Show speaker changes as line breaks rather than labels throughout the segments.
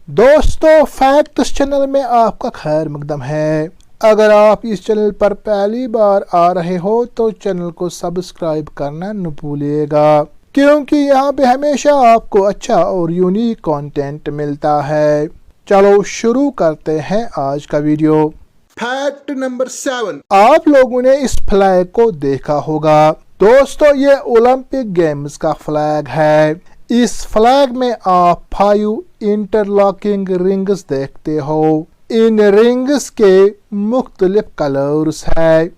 दोस्तों facts channel में आपका खैर मकदम है। अगर आप इस चैनल पर पहली बार आ रहे हो तो चैनल को सब्सक्राइब करना न भूलिएगा, क्योंकि यहाँ पे हमेशा आपको अच्छा और यूनिक कंटेंट मिलता है। चलो शुरू करते हैं आज का वीडियो। फैक्ट नंबर 7, आप लोगों ने इस फ्लैग को देखा होगा। दोस्तों ये ओलंपिक गेम्स का फ्लैग है। इस फ्लैग में आप 5 इंटरलॉकिंग रिंग्स देखते हो। इन रिंग्स के मुख्तलिफ कलर्स है।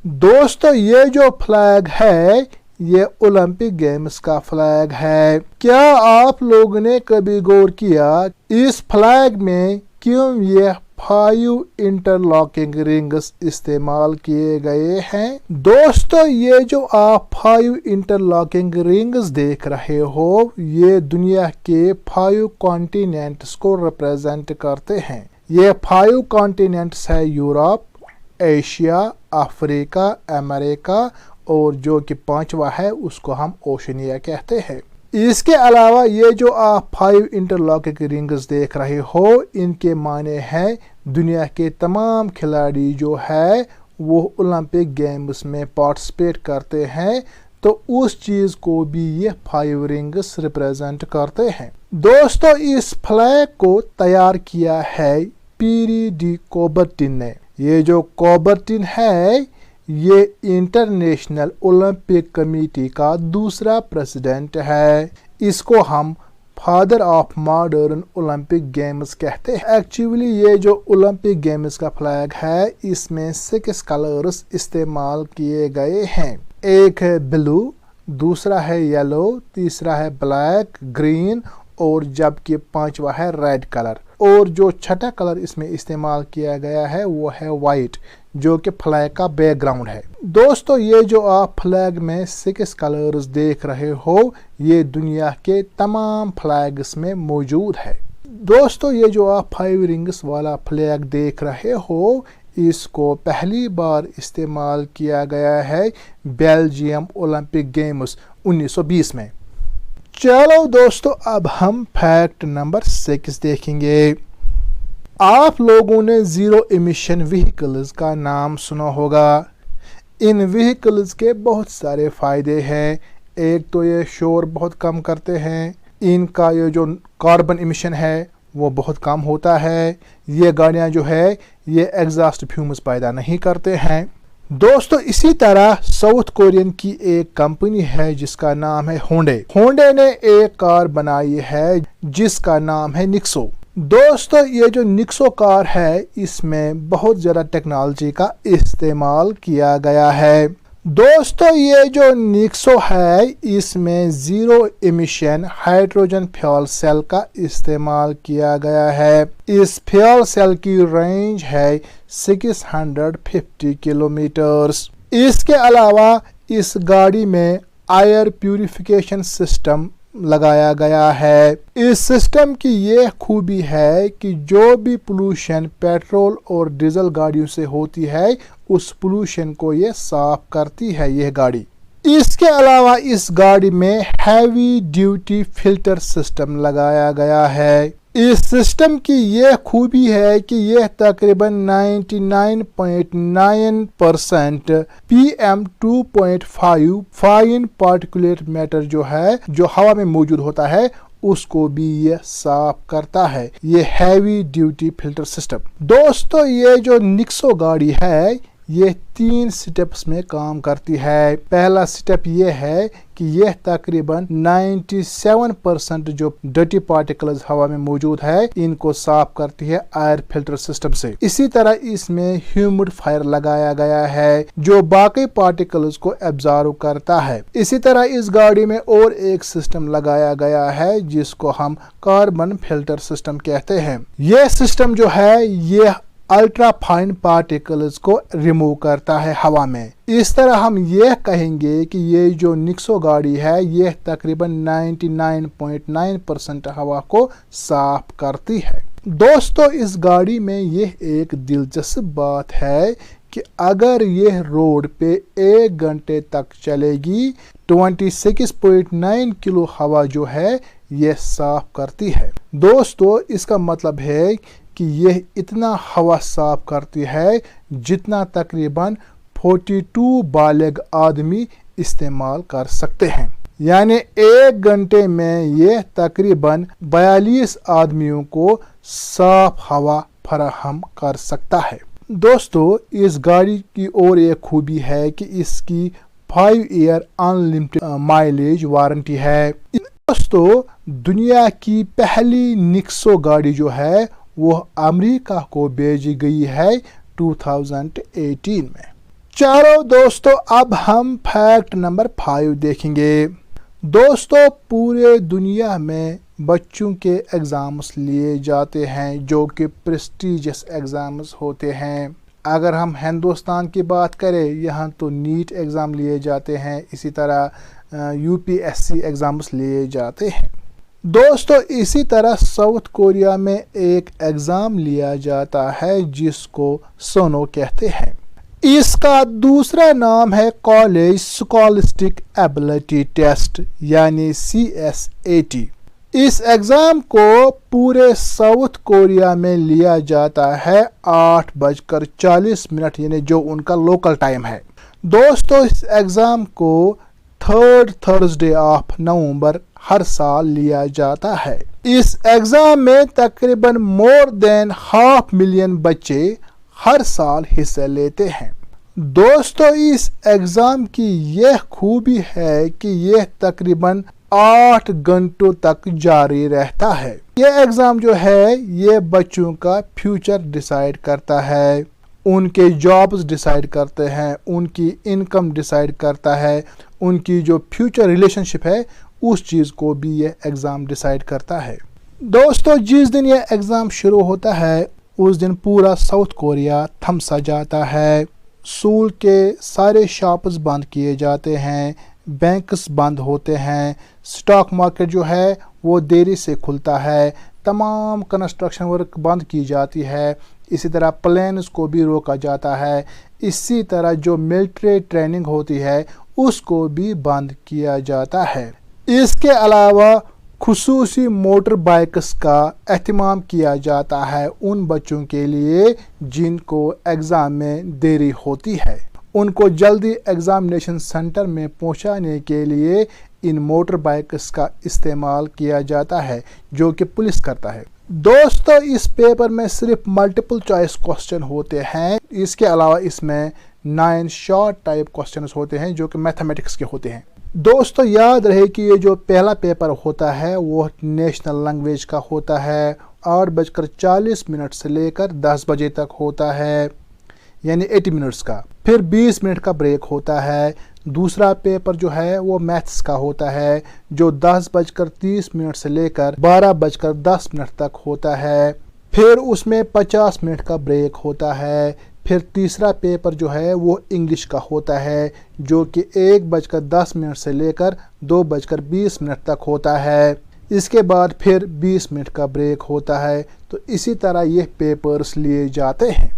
दोस्तों ये जो फ्लैग है ये ओलंपिक गेम्स का फ्लैग है। क्या आप लोगों ने कभी गौर किया इस फ्लैग में क्यों ये 5 इंटरलॉकिंग रिंग्स इस्तेमाल किए गए हैं? दोस्तों ये जो आप 5 इंटरलॉकिंग रिंग्स देख रहे हो ये दुनिया के 5 कॉन्टिनेंट्स को रिप्रेजेंट करते हैं। ये 5 कॉन्टिनेंट्स है यूरोप, एशिया, अफ्रीका, अमेरिका और जो कि 5वां है उसको हम ओशनिया कहते हैं। इसके अलावा ये जो आप 5 इंटरलॉकिंग रिंग्स देख रहे हो इनके माने हैं दुनिया के तमाम खिलाड़ी जो है वो ओलंपिक गेम्स में पार्टिसिपेट करते हैं, तो उस चीज़ को भी ये 5 रिंग्स रिप्रेजेंट करते हैं। दोस्तों इस फ्लैग को तैयार किया है पीरी डी कोबर्टिन ने। ये जो कोबर्टिन है ये इंटरनेशनल ओलंपिक कमेटी का दूसरा प्रेसिडेंट है। इसको हम father of modern Olympic games कहते हैं। एक्चुअली ये जो ओलंपिक गेम्स का फ्लैग है इसमें 6 कलर्स इस्तेमाल किए गए हैं। एक है ब्लू, दूसरा है येलो, तीसरा है ब्लैक, ग्रीन और जबकि 5वां है रेड कलर। और जो छठा कलर इसमें इस्तेमाल किया गया है वो है वाइट, जो कि फ्लैग का बैकग्राउंड है। दोस्तों ये जो आप फ्लैग में 6 कलर्स देख रहे हो ये दुनिया के तमाम फ्लैग्स में मौजूद है। दोस्तों ये जो आप 5 रिंग्स वाला फ्लैग देख रहे हो इसको पहली बार इस्तेमाल किया गया है बेल्जियम ओलंपिक गेम्स 1920 में। चलो दोस्तों अब हम फैक्ट नंबर 6 देखेंगे। आप लोगों ने जीरो एमिशन व्हीकल्स का नाम सुना होगा। इन व्हीकल्स के बहुत सारे फ़ायदे हैं। एक तो ये शोर बहुत कम करते हैं, इनका ये जो कार्बन एमिशन है वो बहुत कम होता है। ये गाड़ियाँ जो है ये एग्जॉस्ट फ्यूम्स पैदा नहीं करते हैं। दोस्तों इसी तरह साउथ कोरियन की एक कंपनी है जिसका नाम है होंडे। होंडे ने एक कार बनाई है जिसका नाम है निक्सो। दोस्तों ये जो निक्सो कार है इसमें बहुत ज़्यादा टेक्नोलॉजी का इस्तेमाल किया गया है। दोस्तों ये जो निक्सो है इसमें zero emission hydrogen fuel cell का इस्तेमाल किया गया है। इस फ्यूल सेल की रेंज है 650 किलोमीटर्स। इसके अलावा इस गाड़ी में एयर प्यूरिफिकेशन सिस्टम लगाया गया है। इस सिस्टम की ये खूबी है कि जो भी पोल्यूशन पेट्रोल और डीजल गाड़ियों से होती है उस पोल्यूशन को ये साफ करती है यह गाड़ी। इसके अलावा इस गाड़ी में हैवी ड्यूटी फिल्टर सिस्टम लगाया गया है। इस सिस्टम की ये खूबी है कि यह तकरीबन 99.9% PM2.5 फाइन पार्टिकुलेट मैटर जो है जो हवा में मौजूद होता है उसको भी ये साफ करता है। ये हैवी ड्यूटी फिल्टर सिस्टम। दोस्तों ये जो निक्सो गाड़ी है ये 3 स्टेप्स में काम करती है। पहला स्टेप ये है कि यह तकरीबन 97% जो डर्टी पार्टिकल्स हवा में मौजूद है इनको साफ करती है एयर फिल्टर सिस्टम से। इसी तरह इसमें ह्यूमिडिफायर लगाया गया है जो बाकी पार्टिकल्स को एब्जॉर्ब करता है। इसी तरह इस गाड़ी में और एक सिस्टम लगाया गया है जिसको हम कार्बन फिल्टर सिस्टम कहते हैं। यह सिस्टम जो है ये अल्ट्रा फाइन पार्टिकल्स को रिमूव करता है हवा में। इस तरह हम यह कहेंगे कि ये जो निक्सो गाड़ी है ये तकरीबन 99.9% हवा को साफ करती है। दोस्तों इस गाड़ी में यह एक दिलचस्प बात है कि अगर यह रोड पे 1 घंटे तक चलेगी 26.9 किलो हवा जो है ये साफ करती है। दोस्तों इसका मतलब है कि यह इतना हवा साफ करती है जितना तकरीबन 42 बालिग आदमी इस्तेमाल कर सकते हैं। यानी 1 घंटे में यह तकरीबन 42 आदमियों को साफ हवा फराहम कर सकता है। दोस्तों इस गाड़ी की और एक खूबी है कि इसकी 5 ईयर अनलिमिटेड माइलेज वारंटी है। दोस्तों दुनिया की पहली निक्सो गाड़ी जो है वो अमेरिका को भेजी गई है 2018 में। चलो दोस्तों अब हम फैक्ट नंबर 5 देखेंगे। दोस्तों पूरे दुनिया में बच्चों के एग्ज़ाम्स लिए जाते हैं जो कि प्रेस्टीजियस एग्ज़ाम्स होते हैं। अगर हम हिंदुस्तान की बात करें यहाँ तो नीट एग्ज़ाम लिए जाते हैं, इसी तरह यूपीएससी एग्ज़ाम्स लिए जाते हैं। दोस्तों इसी तरह साउथ कोरिया में एक एग्ज़ाम लिया जाता है जिसको सोनो कहते हैं। इसका दूसरा नाम है कॉलेज स्कॉलिस्टिक एबिलिटी टेस्ट यानी CSAT। इस एग्ज़ाम को पूरे साउथ कोरिया में लिया जाता है 8:40 यानी जो उनका लोकल टाइम है। दोस्तों इस एग्ज़ाम को 3rd थर्सडे ऑफ नवंबर हर साल लिया जाता है। इस एग्ज़ाम में तकरीबन मोर देन 500,000 बच्चे हर साल हिस्सा लेते हैं। दोस्तों इस एग्ज़ाम की यह खूबी है कि यह तकरीबन 8 घंटों तक जारी रहता है। यह एग्ज़ाम जो है ये बच्चों का फ्यूचर डिसाइड करता है, उनके जॉब्स डिसाइड करते हैं, उनकी इनकम डिसाइड करता है, उनकी जो फ्यूचर रिलेशनशिप है उस चीज़ को भी यह एग्ज़ाम डिसाइड करता है। दोस्तों जिस दिन यह एग्ज़ाम शुरू होता है उस दिन पूरा साउथ कोरिया थम सा जाता है। स्कूल के सारे शॉप्स बंद किए जाते हैं, बैंक्स बंद होते हैं, स्टॉक मार्केट जो है वो देरी से खुलता है, तमाम कंस्ट्रक्शन वर्क बंद की जाती है, इसी तरह प्लेन्स को भी रोका जाता है, इसी तरह जो मिलिट्री ट्रेनिंग होती है उसको भी बंद किया जाता है। इसके अलावा खुसूसी मोटर बाइक्स का एहतमाम किया जाता है उन बच्चों के लिए जिनको एग्ज़ाम में देरी होती है। उनको जल्दी एग्ज़ामिनेशन सेंटर में पहुंचाने के लिए इन मोटर बाइक्स का इस्तेमाल किया जाता है जो कि पुलिस करता है। दोस्तों इस पेपर में सिर्फ मल्टीपल चॉइस क्वेश्चन होते हैं, इसके अलावा इसमें 9 शॉर्ट टाइप क्वेश्चंस होते हैं जो कि मैथमेटिक्स के होते हैं। दोस्तों याद रहे कि ये जो पहला पेपर होता है वो नेशनल लैंग्वेज का होता है, 8:40 से लेकर 10 बजे तक होता है यानी 80 मिनट्स का। फिर 20 मिनट का ब्रेक होता है। दूसरा पेपर जो है वो मैथ्स का होता है जो 10:30 से लेकर 12:10 तक होता है। फिर उसमें 50 मिनट का ब्रेक होता है। फिर तीसरा पेपर जो है वो इंग्लिश का होता है जो कि 1:10 से लेकर 2:20 तक होता है। इसके बाद फिर 20 मिनट का ब्रेक होता है। तो इसी तरह ये पेपर्स लिए जाते हैं।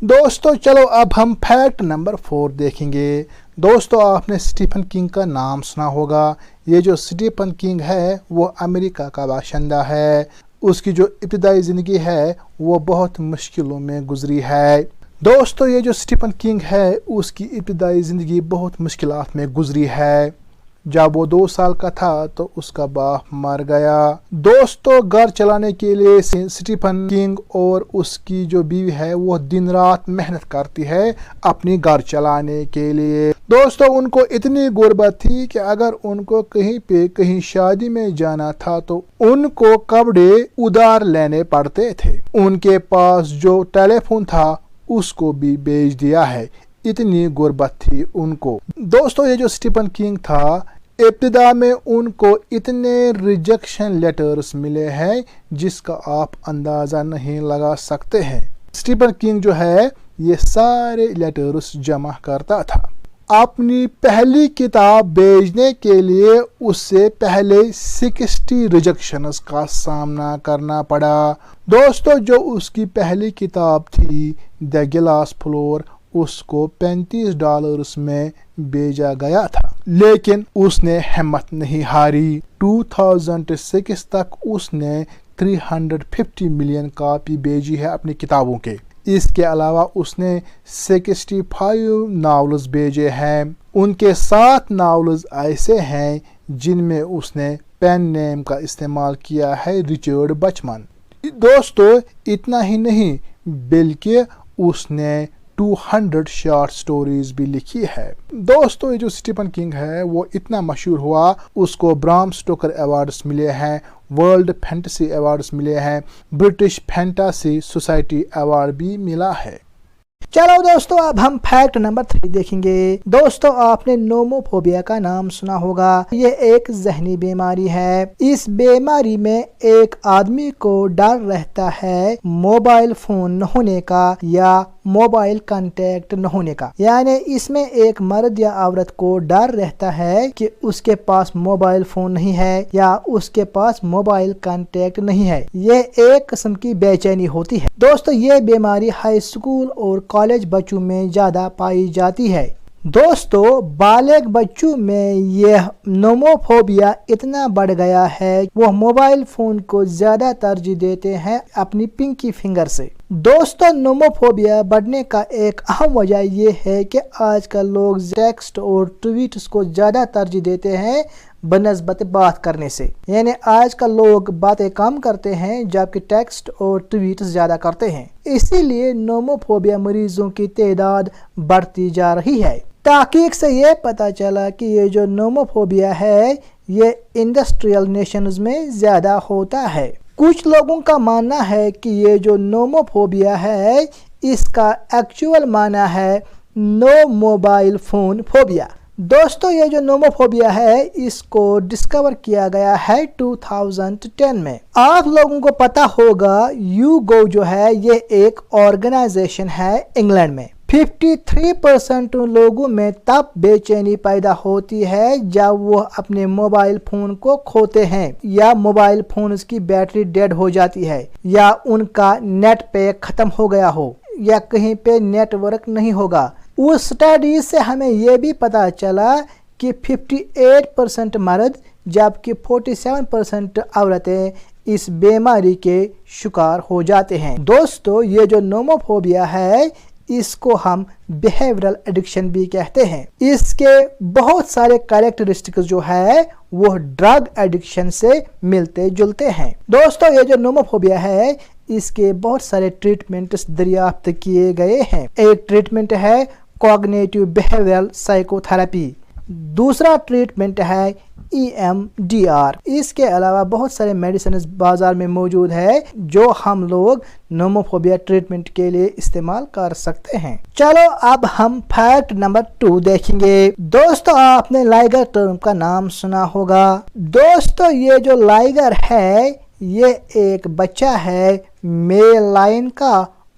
दोस्तों चलो अब हम फैक्ट नंबर 4 देखेंगे। दोस्तों आपने स्टीफन किंग का नाम सुना होगा। ये जो स्टीफन किंग है वो अमेरिका का बाशिंदा है। उसकी जो इब्तिदाई ज़िंदगी है वो बहुत मुश्किलों में गुजरी है। दोस्तों ये जो स्टीफन किंग है उसकी इब्तिदाई ज़िंदगी बहुत मुश्किलात में गुजरी है। जब वो 2 साल का था तो उसका बाप मर गया। दोस्तों घर चलाने के लिए स्टीफन किंग और उसकी जो बीवी है वो दिन रात मेहनत करती है अपनी घर चलाने के लिए। दोस्तों उनको इतनी गुर्बत थी कि अगर उनको कहीं शादी में जाना था तो उनको कपड़े उधार लेने पड़ते थे। उनके पास जो टेलीफोन था उसको भी बेच दिया है, इतनी गुर्बत थी उनको। दोस्तों ये जो स्टीफन किंग था इब्तिदा में उनको इतने रिजेक्शन लेटर्स मिले हैं जिसका आप अंदाज़ा नहीं लगा सकते हैं। स्टीफन किंग जो है ये सारे लेटर्स जमा करता था। अपनी पहली किताब भेजने के लिए उससे पहले 60 रिजेक्शंस का सामना करना पड़ा। दोस्तों जो उसकी पहली किताब थी द गिलास फ्लोर उसको $35 में भेजा गया था, लेकिन उसने हिम्मत नहीं हारी। 2006 तक उसने 350 मिलियन कॉपी भेजी है अपनी किताबों के। इसके अलावा उसने 65 नावल्स भेजे हैं। उनके 7 नावल्स ऐसे हैं जिनमें उसने पेन नेम का इस्तेमाल किया है, रिचर्ड बचमन। दोस्तों इतना ही नहीं बल्कि उसने 200 शॉर्ट स्टोरीज भी लिखी है। दोस्तों ये जो स्टीफन किंग है वो इतना मशहूर हुआ, उसको ब्राम स्टोकर अवार्ड्स मिले हैं, वर्ल्ड फैंटेसी अवार्ड्स मिले हैं, ब्रिटिश फैंटेसी सोसाइटी अवार्ड भी मिला है।
चलो दोस्तों अब हम फैक्ट नंबर 3 देखेंगे। दोस्तों आपने नोमोफोबिया का नाम सुना होगा। ये एक जहनी बीमारी है। इस बीमारी में एक आदमी को डर रहता है मोबाइल फोन न होने का या मोबाइल कांटेक्ट न होने का। यानी इसमें एक मर्द या औरत को डर रहता है कि उसके पास मोबाइल फोन नहीं है या उसके पास मोबाइल कांटेक्ट नहीं है। ये एक किस्म की बेचैनी होती है। दोस्तों ये बीमारी हाई स्कूल और कॉलेज बच्चों में ज्यादा पाई जाती है। दोस्तों बालिग बच्चों में यह नोमोफोबिया इतना बढ़ गया है वो मोबाइल फोन को ज्यादा तरजीह देते हैं अपनी पिंकी फिंगर से। दोस्तों नोमोफोबिया बढ़ने का एक अहम वजह यह है कि आजकल लोग टेक्स्ट और ट्वीट्स को ज्यादा तरजीह देते हैं बनस्बत बात करने से। यानी आजकल लोग बातें कम करते हैं जबकि टेक्स्ट और ट्वीट्स ज्यादा करते हैं। इसीलिए नोमोफोबिया मरीजों की तादाद बढ़ती जा रही है। तहकीक से ये पता चला कि ये जो नोमोफोबिया है ये इंडस्ट्रियल नेशंस में ज़्यादा होता है। कुछ लोगों का मानना है कि ये जो नोमोफोबिया है इसका एक्चुअल माना है नो मोबाइल फोन फोबिया। दोस्तों ये जो नोमोफोबिया है इसको डिस्कवर किया गया है 2010 में। आप लोगों को पता होगा YouGov जो है ये एक ऑर्गेनाइजेशन है इंग्लैंड में। 53% लोगों में तब बेचैनी पैदा होती है जब वो अपने मोबाइल फोन को खोते हैं या मोबाइल फोन की बैटरी डेड हो जाती है या उनका नेट पैक खत्म हो गया हो या कहीं पे नेटवर्क नहीं होगा। उस स्टडी से हमें यह भी पता चला कि 58% मर्द जबकि 47% औरतें इस बीमारी के शिकार हो जाते हैं। दोस्तों ये जो नोमोफोबिया है इसको हम बिहेवियरल एडिक्शन भी कहते हैं। इसके बहुत सारे कैरेक्टरिस्टिक्स जो है वो ड्रग एडिक्शन से मिलते जुलते हैं। दोस्तों ये जो नोमोफोबिया है इसके बहुत सारे ट्रीटमेंट्स दरियाफ्त किए गए हैं। एक ट्रीटमेंट है कॉग्निटिव बिहेवियरल साइकोथेरेपी, दूसरा ट्रीटमेंट है EMDR। इसके अलावा बहुत सारे मेडिसिन बाजार में मौजूद है जो हम लोग नोमोफोबिया ट्रीटमेंट के लिए इस्तेमाल कर सकते हैं। चलो अब हम फैक्ट नंबर 2 देखेंगे। दोस्तों आपने लाइगर टर्म का नाम सुना होगा। दोस्तों ये जो लाइगर है ये एक बच्चा है मेल लाइन का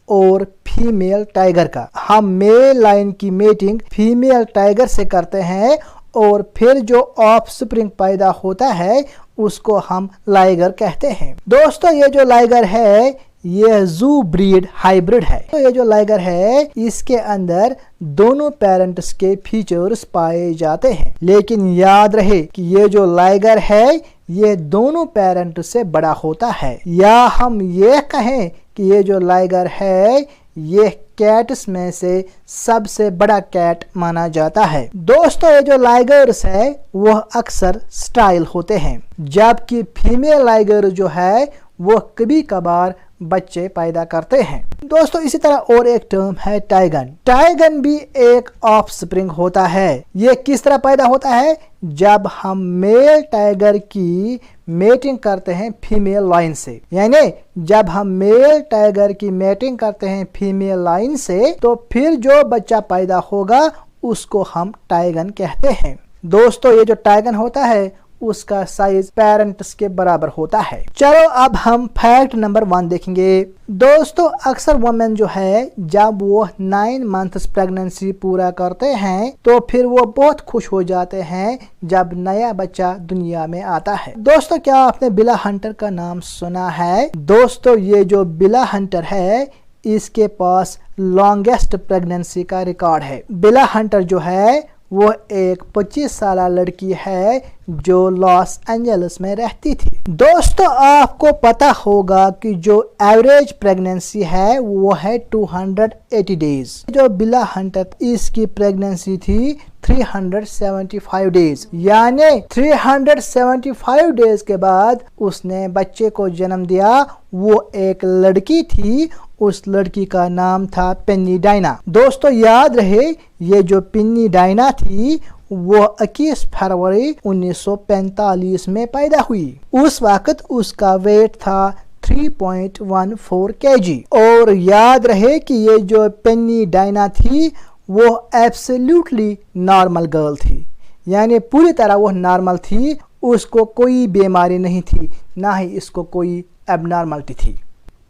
और फीमेल टाइगर का। हम मेल लाइन की मीटिंग फीमेल टाइगर से करते हैं और फिर जो ऑफस्प्रिंग पैदा होता है उसको हम लाइगर कहते हैं। दोस्तों ये जो लाइगर है ये जू ब्रीड हाइब्रिड है। तो ये जो लाइगर है इसके अंदर दोनों पेरेंट्स के फीचर्स पाए जाते हैं, लेकिन याद रहे कि ये जो लाइगर है ये दोनों पेरेंट से बड़ा होता है। या हम ये कहें कि ये जो लाइगर है ये कैट्स में से सबसे बड़ा कैट माना जाता है। दोस्तों ये जो लाइगर्स है वह अक्सर स्टाइल होते हैं जबकि फीमेल लाइगर जो है वो कभी कभार बच्चे पैदा करते हैं। दोस्तों इसी तरह और एक टर्म है टाइगन। टाइगन भी एक ऑफस्प्रिंग होता है। ये किस तरह पैदा होता है? जब हम मेल टाइगर की मेटिंग करते हैं फीमेल लाइन से। यानी जब हम मेल टाइगर की मेटिंग करते हैं फीमेल लाइन से तो फिर जो बच्चा पैदा होगा उसको हम टाइगन कहते हैं। दोस्तों ये जो टाइगन होता है उसका साइज पेरेंट्स के बराबर होता है। चलो अब हम फैक्ट नंबर 1 देखेंगे। दोस्तों अक्सर वुमेन जो है जब वो 9 मंथ्स प्रेगनेंसी पूरा करते हैं तो फिर वो बहुत खुश हो जाते हैं जब नया बच्चा दुनिया में आता है। दोस्तों क्या आपने बिला हंटर का नाम सुना है? दोस्तों ये जो बिला हंटर है इसके पास लॉन्गेस्ट प्रेगनेंसी का रिकॉर्ड है। बिला हंटर जो है वो एक 25 साल लड़की है जो लॉस एंजल्स में रहती थी। दोस्तों आपको पता होगा कि जो एवरेज प्रेगनेंसी है वो है 280 डेज। जो बिला हंटर इसकी प्रेगनेंसी थी 375 डेज, यानी 375 डेज के बाद उसने बच्चे को जन्म दिया। वो एक लड़की थी, उस लड़की का नाम था पेन्नी डायना। दोस्तों याद रहे ये जो पेन्नी डायना थी वो 21 फरवरी 1945 में पैदा हुई। उस वक्त उसका वेट था 3.14 kg। और याद रहे कि ये जो पेन्नी डायना थी वो एब्सोल्युटली नॉर्मल गर्ल थी, यानी पूरी तरह वो नॉर्मल थी। उसको कोई बीमारी नहीं थी, ना ही इसको कोई एबनॉर्मलिटी थी।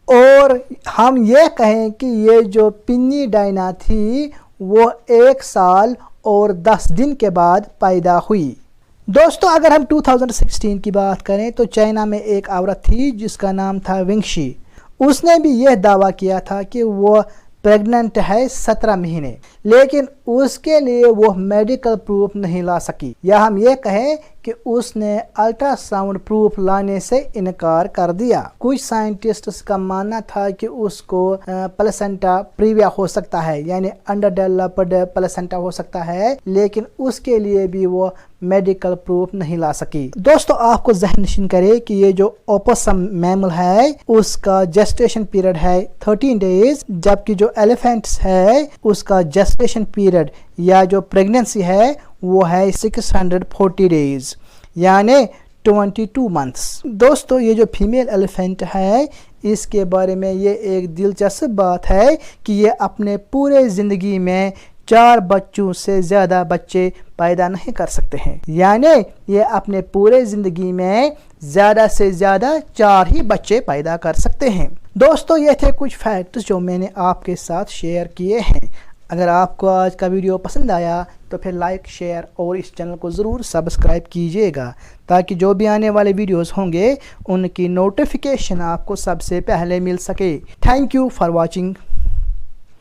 और हम ये कहें कि ये जो पेन्नी डायना थी वो 1 साल और 10 दिन के बाद पैदा हुई। दोस्तों अगर हम 2016 की बात करें तो चाइना में एक औरत थी जिसका नाम था विंगशी। उसने भी यह दावा किया था कि वो प्रेग्नेंट है 17 महीने, लेकिन उसके लिए वो मेडिकल प्रूफ नहीं ला सकी, या हम ये कहें कि उसने अल्ट्रासाउंड प्रूफ लाने से इनकार कर दिया। कुछ साइंटिस्ट्स का मानना था कि उसको प्लेसेंटा प्रीविया हो सकता है, यानी अंडर डेवलप्ड प्लेसेंटा हो सकता है, लेकिन उसके लिए भी वो मेडिकल प्रूफ नहीं ला सकी। दोस्तों आपको ज़हन नशीन करे कि ये जो ओपोसम मैमल है उसका जेस्टेशन पीरियड है 13 डेज, जबकि जो एलिफेंट्स है उसका जेस्टेशन पीरियड या जो प्रेगनेंसी है वो है 640 डेज, यानी 22 मंथ्स। दोस्तों ये जो फीमेल एलिफेंट है इसके बारे में ये एक दिलचस्प बात है कि ये अपने पूरे ज़िंदगी में 4 बच्चों से ज़्यादा बच्चे पैदा नहीं कर सकते हैं, यानी ये अपने पूरे ज़िंदगी में ज़्यादा से ज़्यादा 4 ही बच्चे पैदा कर सकते हैं। दोस्तों ये थे कुछ फैक्ट्स जो मैंने आपके साथ शेयर किए हैं। अगर आपको आज का वीडियो पसंद आया तो फिर लाइक, शेयर और इस चैनल को ज़रूर सब्सक्राइब कीजिएगा, ताकि जो भी आने वाले वीडियोस होंगे उनकी नोटिफिकेशन आपको सबसे पहले मिल सके। Thank you for watching.